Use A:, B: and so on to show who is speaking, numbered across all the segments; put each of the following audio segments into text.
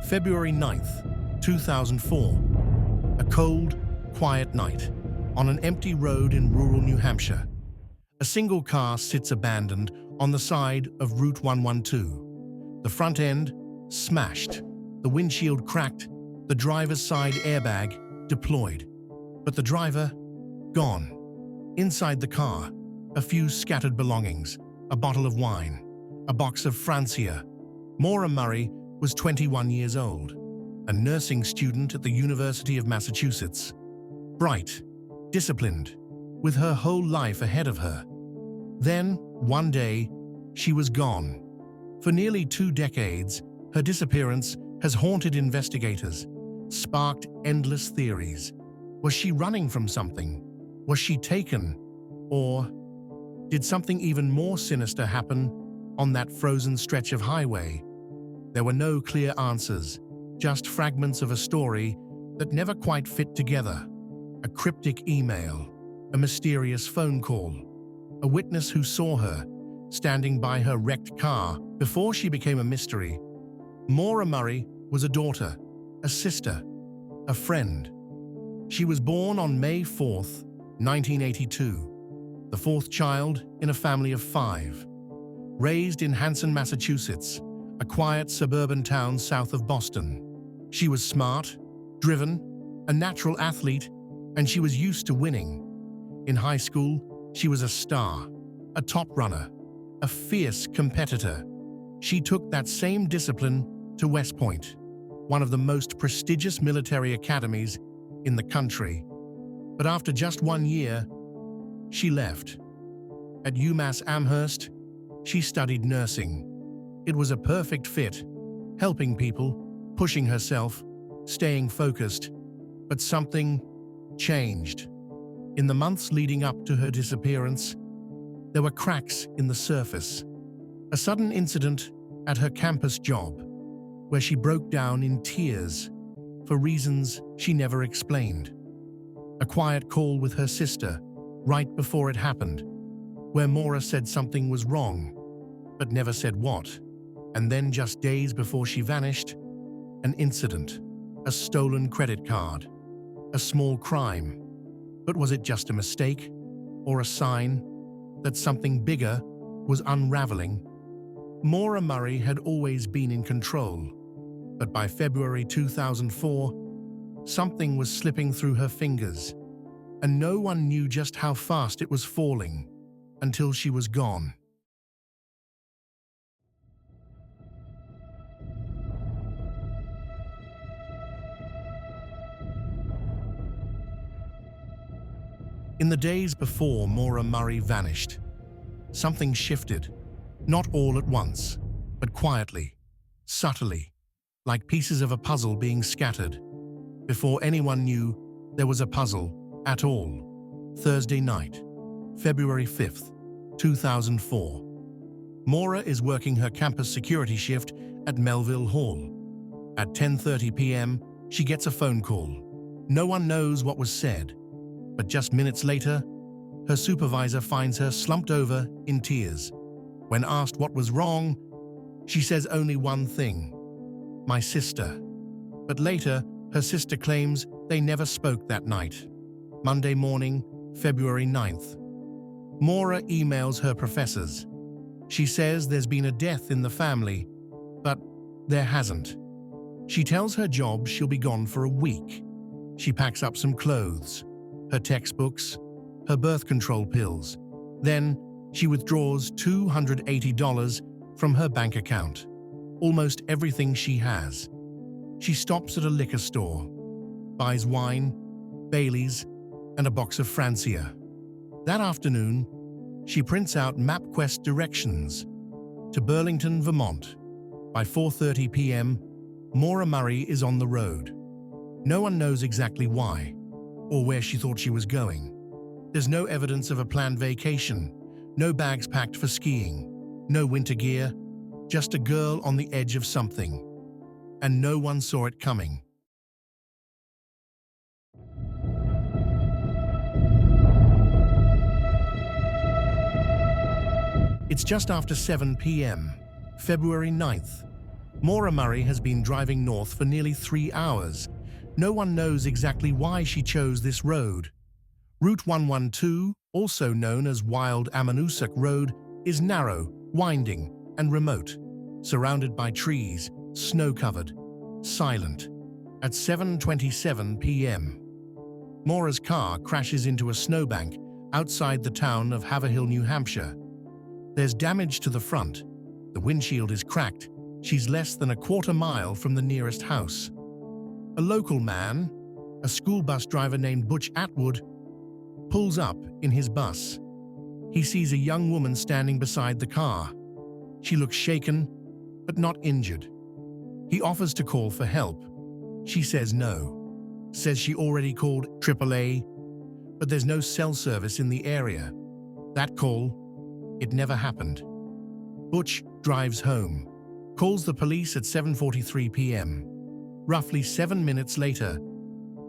A: February 9th, 2004. A cold, quiet night on an empty road in rural New Hampshire. A single car sits abandoned on the side of Route 112. The front end smashed, the windshield cracked, the driver's side airbag deployed. But the driver, gone. Inside the car, a few scattered belongings, a bottle of wine, a box of Francia. Maura Murray was 21 years old, a nursing student at the University of Massachusetts. Bright, disciplined, with her whole life ahead of her. Then, one day, she was gone. For nearly 2 decades, her disappearance has haunted investigators, sparked endless theories. Was she running from something? Was she taken? Or did something even more sinister happen on that frozen stretch of highway? There were no clear answers, just fragments of a story that never quite fit together. A cryptic email, a mysterious phone call, a witness who saw her standing by her wrecked car before she became a mystery. Maura Murray was a daughter, a sister, a friend. She was born on May 4th, 1982, the 4th child in a family of 5. Raised in Hanson, Massachusetts, a quiet suburban town south of Boston. She was smart, driven, a natural athlete, and she was used to winning. In high school, she was a star, a top runner, a fierce competitor. She took that same discipline to West Point, one of the most prestigious military academies in the country. But after just 1 year, she left. At UMass Amherst, she studied nursing. It was a perfect fit, helping people, pushing herself, staying focused. But something changed. In the months leading up to her disappearance, there were cracks in the surface. A sudden incident at her campus job, where she broke down in tears for reasons she never explained. A quiet call with her sister right before it happened, where Maura said something was wrong, but never said what. And then just days before she vanished, an incident, a stolen credit card, a small crime. But was it just a mistake or a sign that something bigger was unraveling? Maura Murray had always been in control, but by February 2004, something was slipping through her fingers, and no one knew just how fast it was falling until she was gone. In the days before Maura Murray vanished, something shifted, not all at once, but quietly, subtly, like pieces of a puzzle being scattered. Before anyone knew there was a puzzle at all. Thursday night, February 5th, 2004. Maura is working her campus security shift at Melville Hall. At 10:30 p.m., she gets a phone call. No one knows what was said. But just minutes later, her supervisor finds her slumped over in tears. When asked what was wrong, she says only one thing: "My sister." But later, her sister claims they never spoke that night. Monday morning, February 9th. Maura emails her professors. She says there's been a death in the family, but there hasn't. She tells her job she'll be gone for a week. She packs up some clothes, her textbooks, her birth control pills. Then she withdraws $280 from her bank account, almost everything she has. She stops at a liquor store, buys wine, Baileys, and a box of Francia. That afternoon, she prints out MapQuest directions to Burlington, Vermont. By 4:30 p.m., Maura Murray is on the road. No one knows exactly why or where she thought she was going. There's no evidence of a planned vacation, no bags packed for skiing, no winter gear, just a girl on the edge of something. And no one saw it coming. It's just after 7 p.m., February 9th. Maura Murray has been driving north for nearly 3 hours. No one knows exactly why she chose this road. Route 112, also known as Wild Amanusak Road, is narrow, winding, and remote, surrounded by trees, snow-covered, silent. At 7:27 p.m., Maura's car crashes into a snowbank outside the town of Haverhill, New Hampshire. There's damage to the front. The windshield is cracked. She's less than a quarter mile from the nearest house. A local man, a school bus driver named Butch Atwood, pulls up in his bus. He sees a young woman standing beside the car. She looks shaken, but not injured. He offers to call for help. She says no, says she already called AAA, but there's no cell service in the area. That call, it never happened. Butch drives home, calls the police at 7:43 p.m. Roughly 7 minutes later,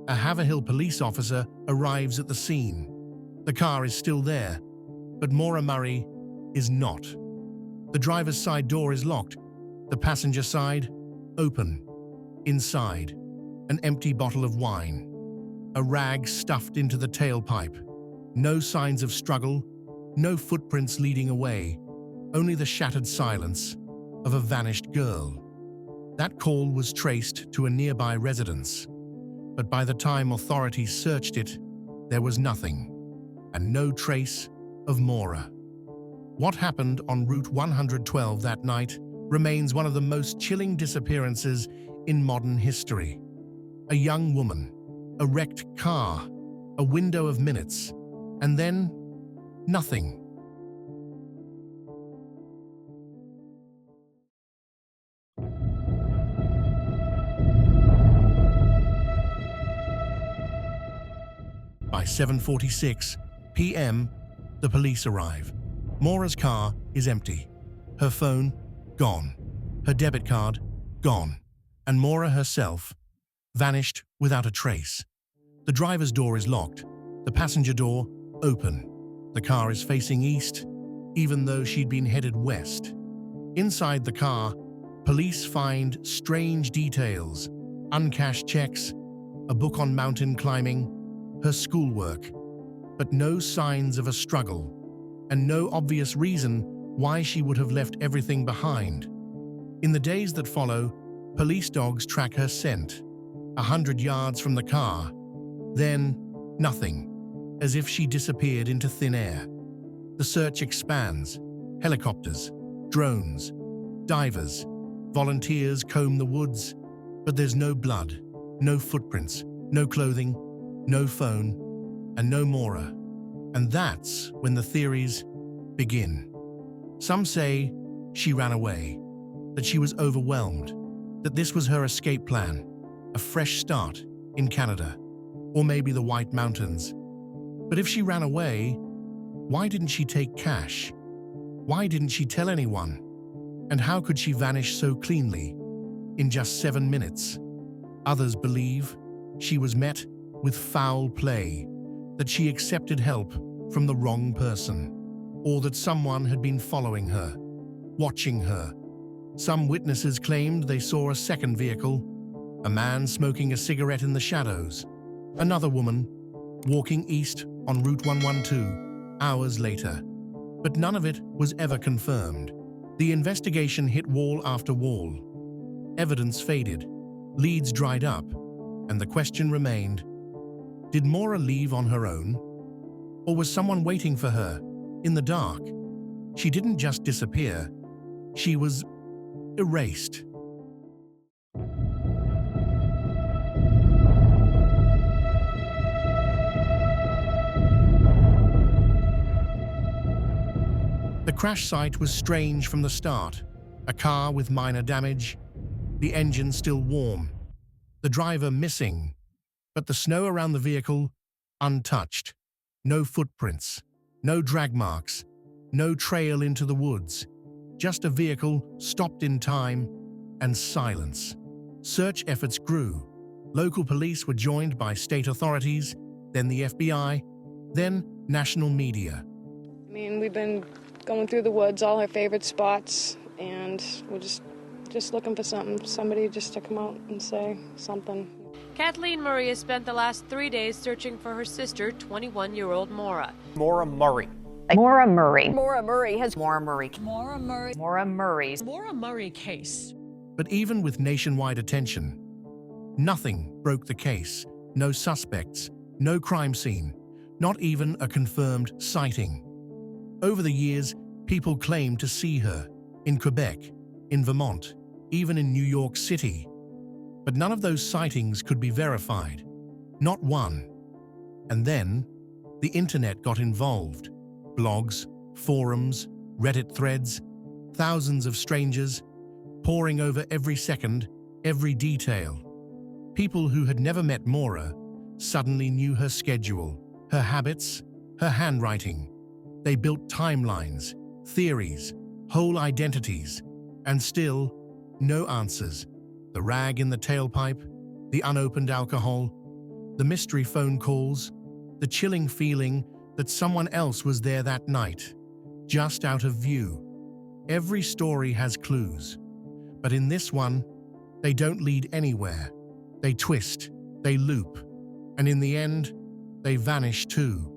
A: a Haverhill police officer arrives at the scene. The car is still there, but Maura Murray is not. The driver's side door is locked, the passenger side open. Inside, an empty bottle of wine, a rag stuffed into the tailpipe. No signs of struggle, no footprints leading away, only the shattered silence of a vanished girl. That call was traced to a nearby residence, but by the time authorities searched it, there was nothing, and no trace of Maura. What happened on Route 112 that night remains one of the most chilling disappearances in modern history. A young woman, a wrecked car, a window of minutes, and then nothing. By 7:46 p.m., the police arrive. Maura's car is empty. Her phone, gone. Her debit card, gone. And Maura herself, vanished without a trace. The driver's door is locked. The passenger door, open. The car is facing east, even though she'd been headed west. Inside the car, police find strange details, uncashed checks, a book on mountain climbing, her schoolwork, but no signs of a struggle, and no obvious reason why she would have left everything behind. In the days that follow, police dogs track her scent, 100 yards from the car. Then, nothing, as if she disappeared into thin air. The search expands. Helicopters, drones, divers, volunteers comb the woods, but there's no blood, no footprints, no clothing, no phone, and no Maura. And that's when the theories begin. Some say she ran away, that she was overwhelmed, that this was her escape plan, a fresh start in Canada, or maybe the White Mountains. But if she ran away, why didn't she take cash? Why didn't she tell anyone? And how could she vanish so cleanly, in just 7 minutes? Others believe she was met with foul play, that she accepted help from the wrong person, or that someone had been following her, watching her. Some witnesses claimed they saw a second vehicle, a man smoking a cigarette in the shadows, another woman walking east on Route 112 hours later. But none of it was ever confirmed. The investigation hit wall after wall. Evidence faded, leads dried up, and the question remained: did Maura leave on her own? Or was someone waiting for her, in the dark? She didn't just disappear, she was erased. The crash site was strange from the start. A car with minor damage, the engine still warm, the driver missing, but the snow around the vehicle untouched. No footprints, no drag marks, no trail into the woods. Just a vehicle stopped in time and silence. Search efforts grew. Local police were joined by state authorities, then the FBI, then national media.
B: I mean, we've been going through the woods, all our favorite spots, and we're just just looking for somebody just to come out and say something.
C: Kathleen Murray has spent the last 3 days searching for her sister, 21-year-old Maura.
D: Maura Murray.
E: Maura Murray.
F: Maura Murray has
E: Maura Murray.
F: Maura Murray.
E: Maura Murray's
F: Maura Murray case.
A: But even with nationwide attention, nothing broke the case. No suspects, no crime scene, not even a confirmed sighting. Over the years, people claimed to see her in Quebec, in Vermont, even in New York City. But none of those sightings could be verified. Not one. And then, the internet got involved. Blogs, forums, Reddit threads, thousands of strangers, poring over every second, every detail. People who had never met Maura suddenly knew her schedule, her habits, her handwriting. They built timelines, theories, whole identities, and still, no answers. The rag in the tailpipe, the unopened alcohol, the mystery phone calls, the chilling feeling that someone else was there that night, just out of view. Every story has clues, but in this one, they don't lead anywhere. They twist, they loop, and in the end, they vanish too.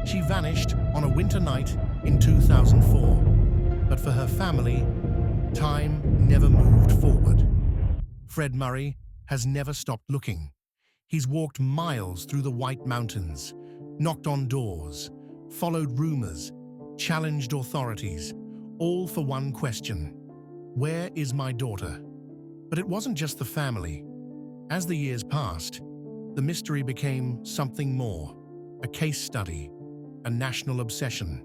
A: She vanished on a winter night in 2004, but for her family, time never moved forward. Fred Murray has never stopped looking. He's walked miles through the White Mountains, knocked on doors, followed rumors, challenged authorities, all for one question: where is my daughter? But it wasn't just the family. As the years passed, the mystery became something more, a case study, a national obsession.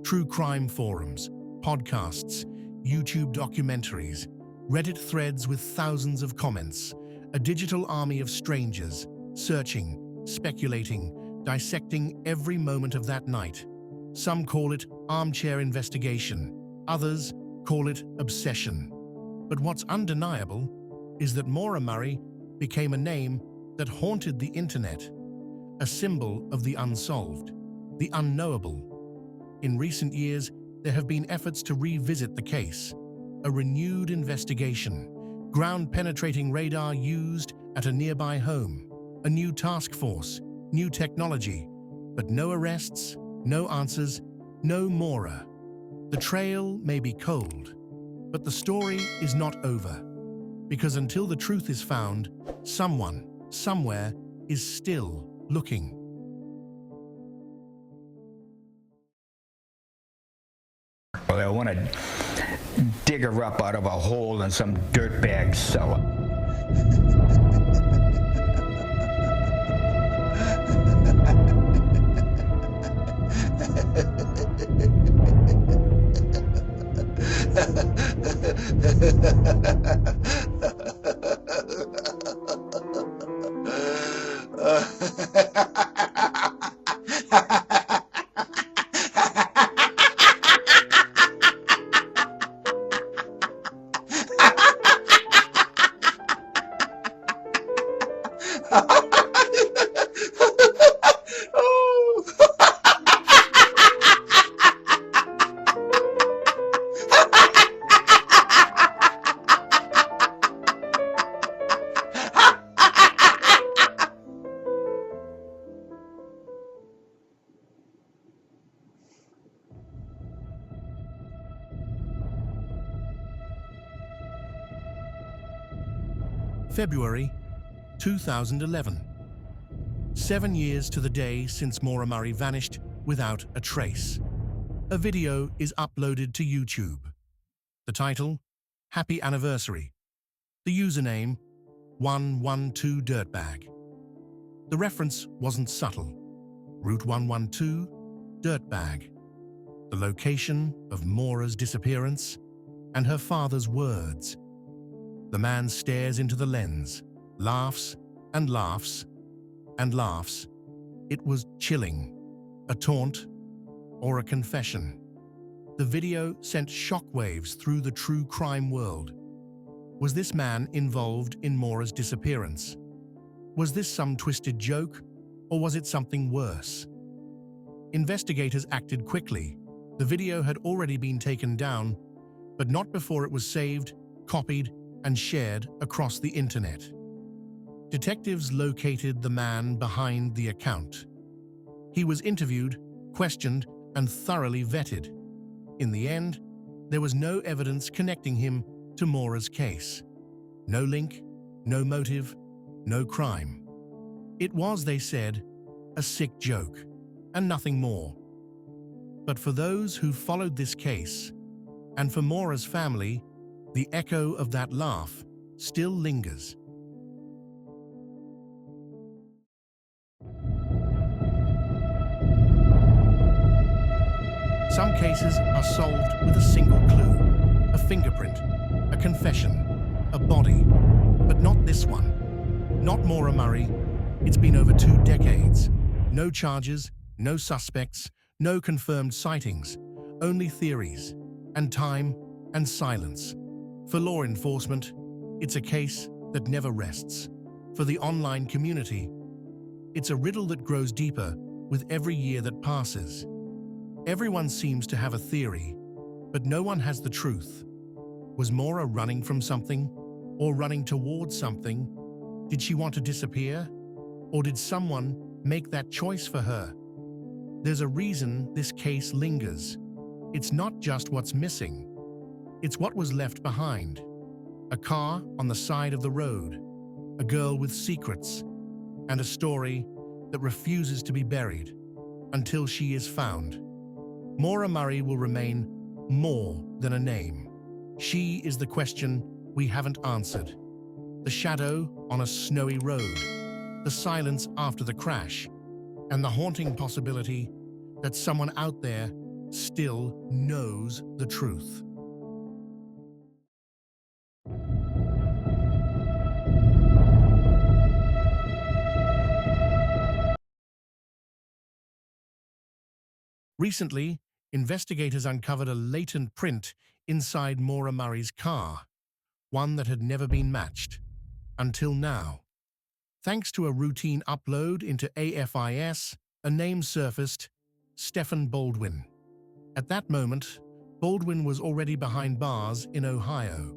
A: True crime forums, podcasts, YouTube documentaries, Reddit threads with thousands of comments, a digital army of strangers, searching, speculating, dissecting every moment of that night. Some call it armchair investigation, others call it obsession. But what's undeniable is that Maura Murray became a name that haunted the internet, a symbol of the unsolved, the unknowable. In recent years, there have been efforts to revisit the case, a renewed investigation, ground-penetrating radar used at a nearby home, a new task force, new technology, but no arrests, no answers, no Maura. The trail may be cold, but the story is not over, because until the truth is found, someone, somewhere, is still looking.
D: Well, I want to dig her up out of a hole in some dirtbag cellar.
A: February 2011. 7 years to the day since Maura Murray vanished without a trace. A video is uploaded to YouTube. The title, Happy Anniversary. The username, 112dirtbag. The reference wasn't subtle. Route 112, Dirtbag. The location of Maura's disappearance and her father's words. The man stares into the lens, laughs and laughs and laughs. It was chilling, a taunt or a confession. The video sent shockwaves through the true crime world. Was this man involved in Maura's disappearance? Was this some twisted joke, or was it something worse? Investigators acted quickly. The video had already been taken down, but not before it was saved, copied, and shared across the internet. Detectives located the man behind the account. He was interviewed, questioned, and thoroughly vetted. In the end, there was no evidence connecting him to Maura's case. No link, no motive, no crime. It was, they said, a sick joke, and nothing more. But for those who followed this case, and for Maura's family, the echo of that laugh still lingers. Some cases are solved with a single clue, a fingerprint, a confession, a body, but not this one. Not Maura Murray. It's been over 2 decades. No charges, no suspects, no confirmed sightings, only theories, and time and silence. For law enforcement, it's a case that never rests. For the online community, it's a riddle that grows deeper with every year that passes. Everyone seems to have a theory, but no one has the truth. Was Maura running from something, or running towards something? Did she want to disappear, or did someone make that choice for her? There's a reason this case lingers. It's not just what's missing. It's what was left behind. A car on the side of the road, a girl with secrets, and a story that refuses to be buried until she is found. Maura Murray will remain more than a name. She is the question we haven't answered. The shadow on a snowy road, the silence after the crash, and the haunting possibility that someone out there still knows the truth. Recently, investigators uncovered a latent print inside Maura Murray's car, one that had never been matched, until now. Thanks to a routine upload into AFIS, a name surfaced, Steffen Baldwin. At that moment, Baldwin was already behind bars in Ohio,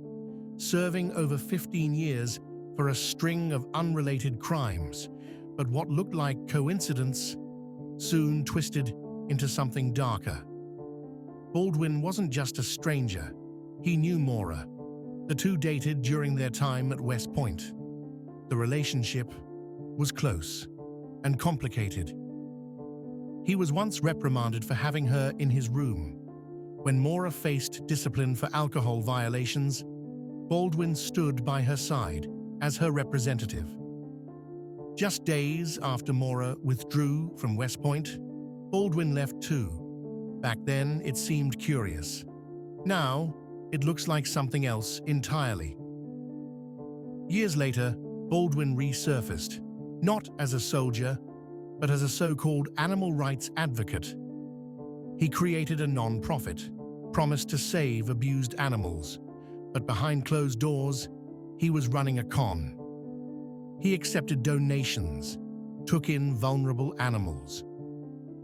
A: serving over 15 years for a string of unrelated crimes, but what looked like coincidence soon twisted into something darker. Baldwin wasn't just a stranger. He knew Maura. The two dated during their time at West Point. The relationship was close and complicated. He was once reprimanded for having her in his room. When Maura faced discipline for alcohol violations, Baldwin stood by her side as her representative. Just days after Maura withdrew from West Point, Baldwin left too. Back then, it seemed curious. Now, it looks like something else entirely. Years later, Baldwin resurfaced, not as a soldier, but as a so-called animal rights advocate. He created a non-profit, promised to save abused animals, but behind closed doors, he was running a con. He accepted donations, took in vulnerable animals,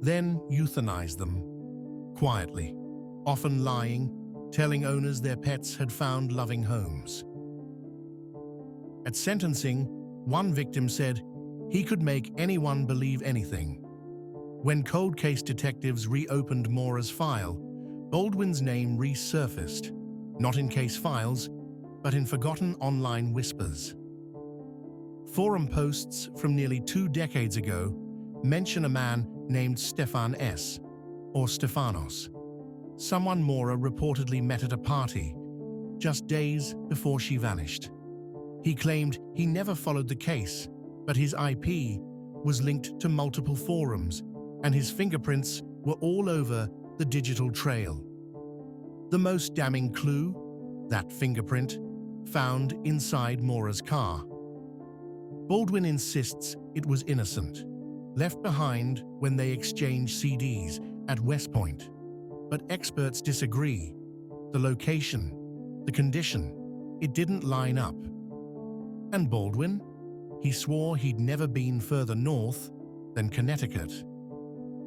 A: then euthanized them, quietly, often lying, telling owners their pets had found loving homes. At sentencing, one victim said he could make anyone believe anything. When cold case detectives reopened Maura's file, Baldwin's name resurfaced, not in case files, but in forgotten online whispers. Forum posts from nearly 2 decades ago mention a man named Stefan S., or Stefanos, someone Maura reportedly met at a party, just days before she vanished. He claimed he never followed the case, but his IP was linked to multiple forums, and his fingerprints were all over the digital trail. The most damning clue, that fingerprint, found inside Maura's car. Baldwin insists it was innocent, left behind when they exchanged CDs at West Point. But experts disagree. The location, the condition, it didn't line up. And Baldwin? He swore he'd never been further north than Connecticut.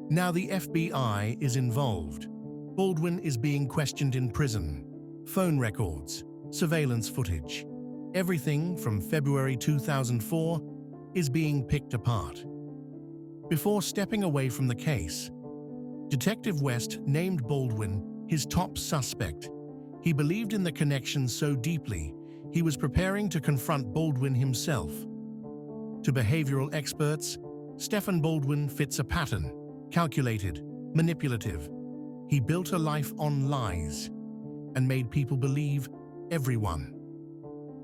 A: Now the FBI is involved. Baldwin is being questioned in prison. Phone records, surveillance footage, everything from February 2004 is being picked apart. Before stepping away from the case, Detective West named Baldwin his top suspect. He believed in the connection so deeply, he was preparing to confront Baldwin himself. To behavioral experts, Steffen Baldwin fits a pattern: calculated, manipulative. He built a life on lies and made people believe everyone.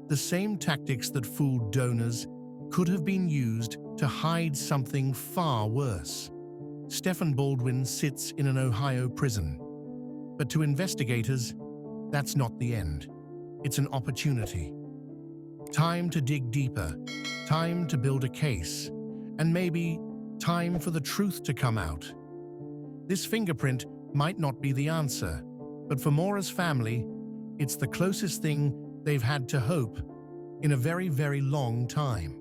A: The same tactics that fooled donors could have been used to hide something far worse. Steffen Baldwin sits in an Ohio prison. But to investigators, that's not the end. It's an opportunity. Time to dig deeper, time to build a case, and maybe time for the truth to come out. This fingerprint might not be the answer, but for Maura's family, it's the closest thing they've had to hope in a very, very long time.